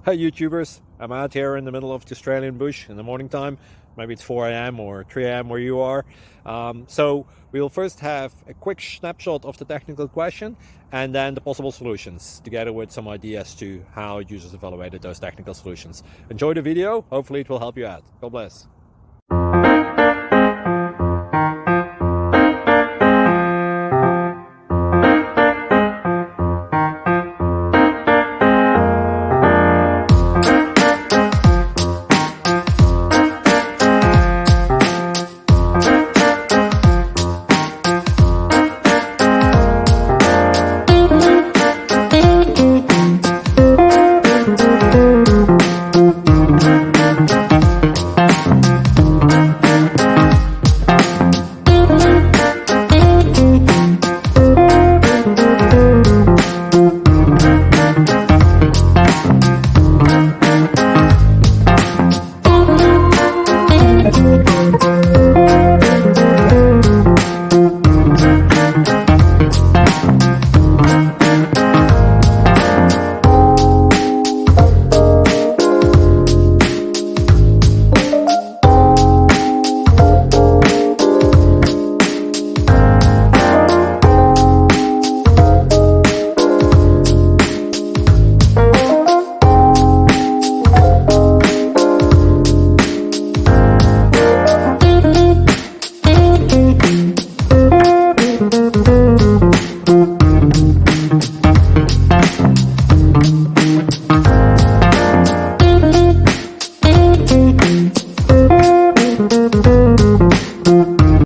Hi YouTubers, I'm out here in the middle of the Australian bush in the morning time. Maybe it's 4 a.m. or 3 a.m. where you are. So we'll first have a quick snapshot of the technical question and then the possible solutions, together with some ideas to how users evaluated those technical solutions. Enjoy the video, hopefully it will help you out. God bless.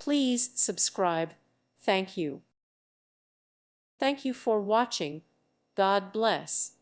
Please subscribe. Thank you. Thank you for watching. God bless.